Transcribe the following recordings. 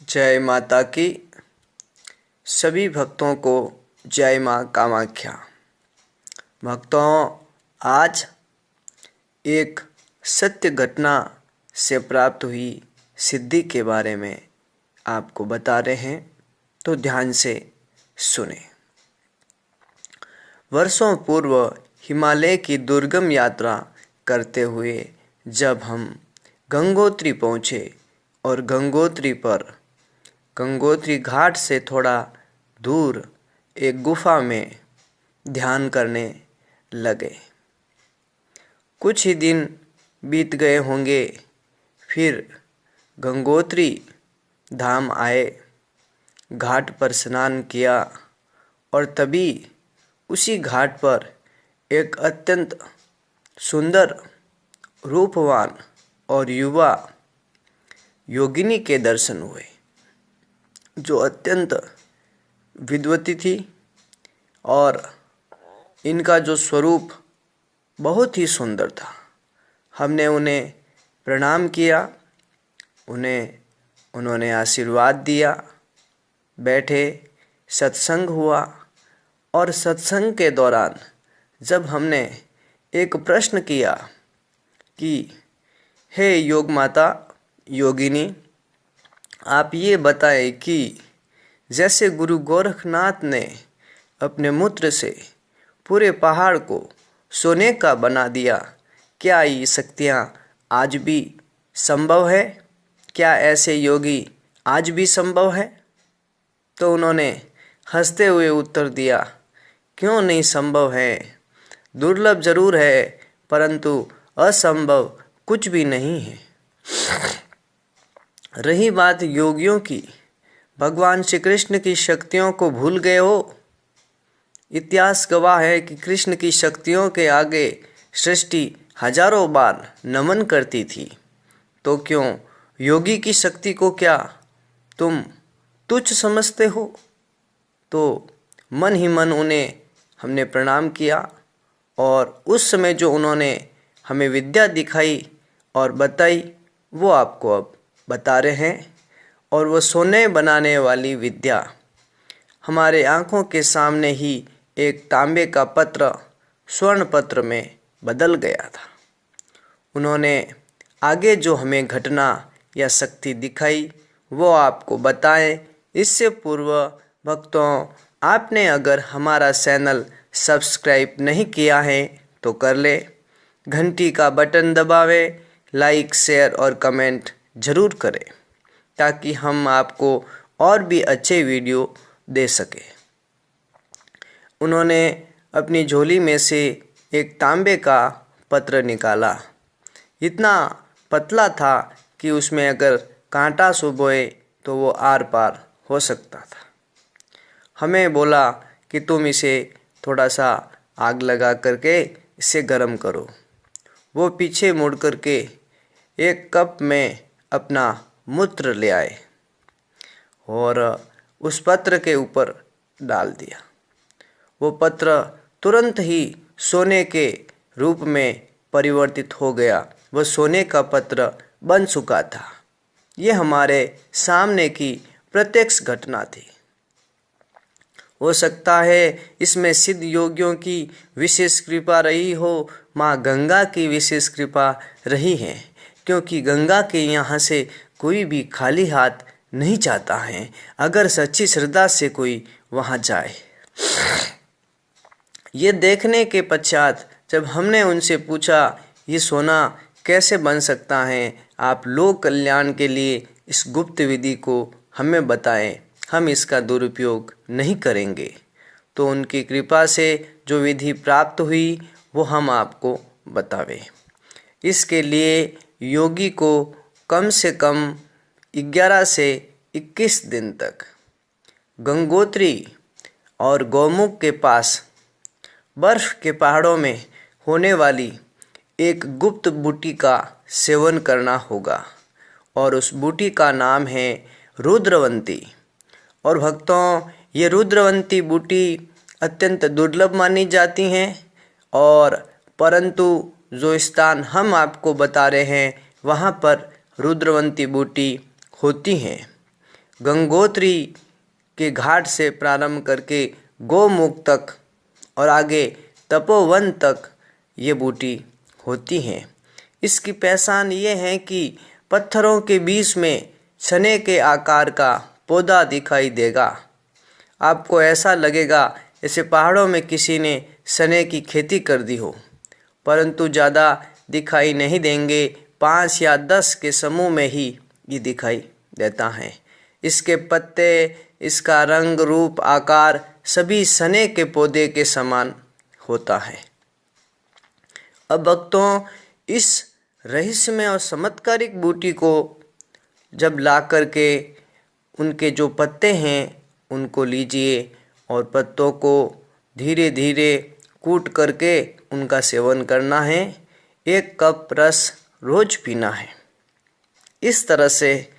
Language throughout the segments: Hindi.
जय माता की। सभी भक्तों को जय माँ कामाख्या। भक्तों, आज एक सत्य घटना से प्राप्त हुई सिद्धि के बारे में आपको बता रहे हैं, तो ध्यान से सुने। वर्षों पूर्व हिमालय की दुर्गम यात्रा करते हुए जब हम गंगोत्री पहुँचे और गंगोत्री घाट से थोड़ा दूर एक गुफा में ध्यान करने लगे। कुछ ही दिन बीत गए होंगे, फिर गंगोत्री धाम आए, घाट पर स्नान किया और तभी उसी घाट पर एक अत्यंत सुंदर, रूपवान और युवा योगिनी के दर्शन हुए, जो अत्यंत विद्वती थी और इनका जो स्वरूप बहुत ही सुंदर था। हमने उन्हें प्रणाम किया, उन्होंने आशीर्वाद दिया, बैठे, सत्संग हुआ और सत्संग के दौरान जब हमने एक प्रश्न किया कि हे योग माता योगिनी, आप ये बताएं कि जैसे गुरु गोरखनाथ ने अपने मूत्र से पूरे पहाड़ को सोने का बना दिया, क्या ये शक्तियाँ आज भी संभव है? क्या ऐसे योगी आज भी संभव है? तो उन्होंने हंसते हुए उत्तर दिया, क्यों नहीं संभव है, दुर्लभ जरूर है, परंतु असंभव कुछ भी नहीं है। रही बात योगियों की, भगवान श्री कृष्ण की शक्तियों को भूल गए हो? इतिहास गवाह है कि कृष्ण की शक्तियों के आगे सृष्टि हजारों बार नमन करती थी, तो क्यों योगी की शक्ति को क्या तुम तुच्छ समझते हो? तो मन ही मन उन्हें हमने प्रणाम किया और उस समय जो उन्होंने हमें विद्या दिखाई और बताई, वो आपको अब बता रहे हैं। और वो सोने बनाने वाली विद्या हमारे आँखों के सामने ही एक तांबे का पत्र स्वर्ण पत्र में बदल गया था। उन्होंने आगे जो हमें घटना या शक्ति दिखाई वो आपको बताएं। इससे पूर्व भक्तों, आपने अगर हमारा चैनल सब्सक्राइब नहीं किया है तो कर ले, घंटी का बटन दबावें, लाइक शेयर और कमेंट ज़रूर करें ताकि हम आपको और भी अच्छे वीडियो दे सकें। उन्होंने अपनी झोली में से एक तांबे का पत्र निकाला। इतना पतला था कि उसमें अगर कांटा चुभोए तो वो आर पार हो सकता था। हमें बोला कि तुम इसे थोड़ा सा आग लगा करके इसे गर्म करो। वो पीछे मुड़ करके एक कप में अपना मूत्र ले आए और उस पत्र के ऊपर डाल दिया। वो पत्र तुरंत ही सोने के रूप में परिवर्तित हो गया। वह सोने का पत्र बन चुका था। ये हमारे सामने की प्रत्यक्ष घटना थी। हो सकता है इसमें सिद्ध योगियों की विशेष कृपा रही हो, माँ गंगा की विशेष कृपा रही है, क्योंकि गंगा के यहाँ से कोई भी खाली हाथ नहीं जाता है अगर सच्ची श्रद्धा से कोई वहाँ जाए। ये देखने के पश्चात जब हमने उनसे पूछा ये सोना कैसे बन सकता है, आप लोक कल्याण के लिए इस गुप्त विधि को हमें बताएं, हम इसका दुरुपयोग नहीं करेंगे। तो उनकी कृपा से जो विधि प्राप्त हुई वो हम आपको बतावें। इसके लिए योगी को कम से कम 11 से 21 दिन तक गंगोत्री और गौमुख के पास बर्फ के पहाड़ों में होने वाली एक गुप्त बूटी का सेवन करना होगा और उस बूटी का नाम है रुद्रवंती। और भक्तों, ये रुद्रवंती बूटी अत्यंत दुर्लभ मानी जाती हैं और परंतु जो स्थान हम आपको बता रहे हैं वहाँ पर रुद्रवंती बूटी होती हैं। गंगोत्री के घाट से प्रारंभ करके गोमुख तक और आगे तपोवन तक ये बूटी होती हैं। इसकी पहचान ये है कि पत्थरों के बीच में चने के आकार का पौधा दिखाई देगा। आपको ऐसा लगेगा जैसे पहाड़ों में किसी ने चने की खेती कर दी हो, परंतु ज़्यादा दिखाई नहीं देंगे। 5 या 10 के समूह में ही ये दिखाई देता है। इसके पत्ते, इसका रंग, रूप, आकार सभी चने के पौधे के समान होता है। अब भक्तों, इस रहस्यमय और चमत्कारिक बूटी को जब ला करके उनके जो पत्ते हैं उनको लीजिए और पत्तों को धीरे धीरे कूट करके उनका सेवन करना है। 1 कप रस रोज पीना है। इस तरह से,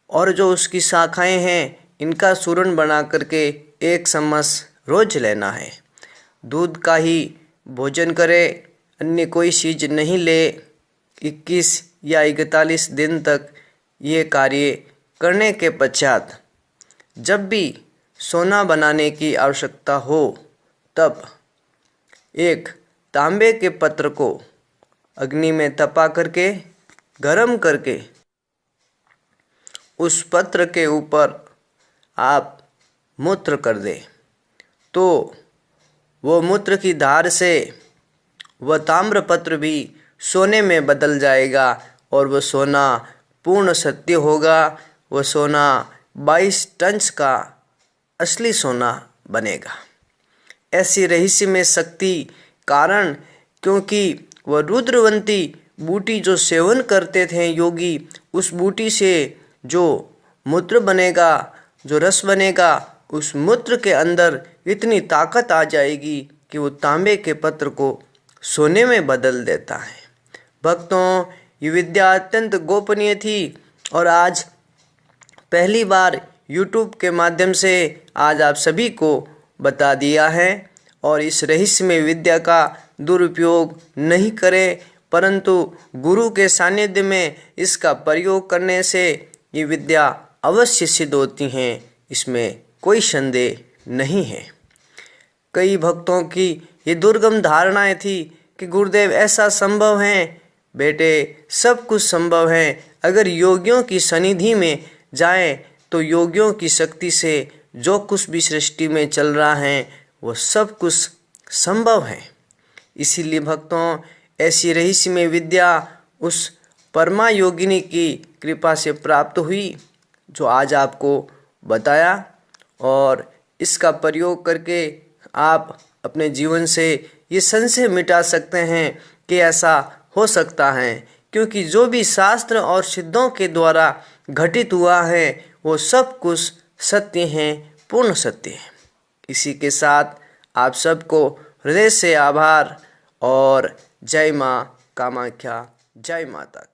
और जो उसकी शाखाएं हैं इनका चूर्ण बना करके 1 चम्मच रोज लेना है। दूध का ही भोजन करें, अन्य कोई चीज़ नहीं ले। 21 या 41 दिन तक ये कार्य करने के पश्चात जब भी सोना बनाने की आवश्यकता हो तब एक तांबे के पत्र को अग्नि में तपा करके गरम करके उस पत्र के ऊपर आप मूत्र कर दें, तो वो मूत्र की धार से वह ताम्र पत्र भी सोने में बदल जाएगा और वह सोना पूर्ण सत्य होगा। वह सोना 22 टन का असली सोना बनेगा। ऐसी रहस्यमय शक्ति कारण, क्योंकि वह रुद्रवंती बूटी जो सेवन करते थे योगी, उस बूटी से जो मूत्र बनेगा, जो रस बनेगा, उस मूत्र के अंदर इतनी ताकत आ जाएगी कि वो तांबे के पत्र को सोने में बदल देता है। भक्तों, ये विद्या अत्यंत गोपनीय थी और आज पहली बार YouTube के माध्यम से आज आप सभी को बता दिया है। और इस रहस्यमय विद्या का दुरुपयोग नहीं करें, परंतु गुरु के सानिध्य में इसका प्रयोग करने से ये विद्या अवश्य सिद्ध होती हैं, इसमें कोई संदेह नहीं है। कई भक्तों की ये दुर्गम धारणाएं थी कि गुरुदेव ऐसा संभव है। बेटे, सब कुछ संभव है। अगर योगियों की सनिधि में जाएं तो योगियों की शक्ति से जो कुछ भी सृष्टि में चल रहा है वो सब कुछ संभव है। इसीलिए भक्तों, ऐसी रहस्यमय विद्या उस परमा योगिनी की कृपा से प्राप्त हुई जो आज आपको बताया, और इसका प्रयोग करके आप अपने जीवन से ये संशय मिटा सकते हैं कि ऐसा हो सकता है, क्योंकि जो भी शास्त्र और सिद्धों के द्वारा घटित हुआ है वो सब कुछ सत्य हैं, पूर्ण सत्य है। इसी के साथ आप सबको हृदय से आभार और जय माँ कामाख्या, जय माता।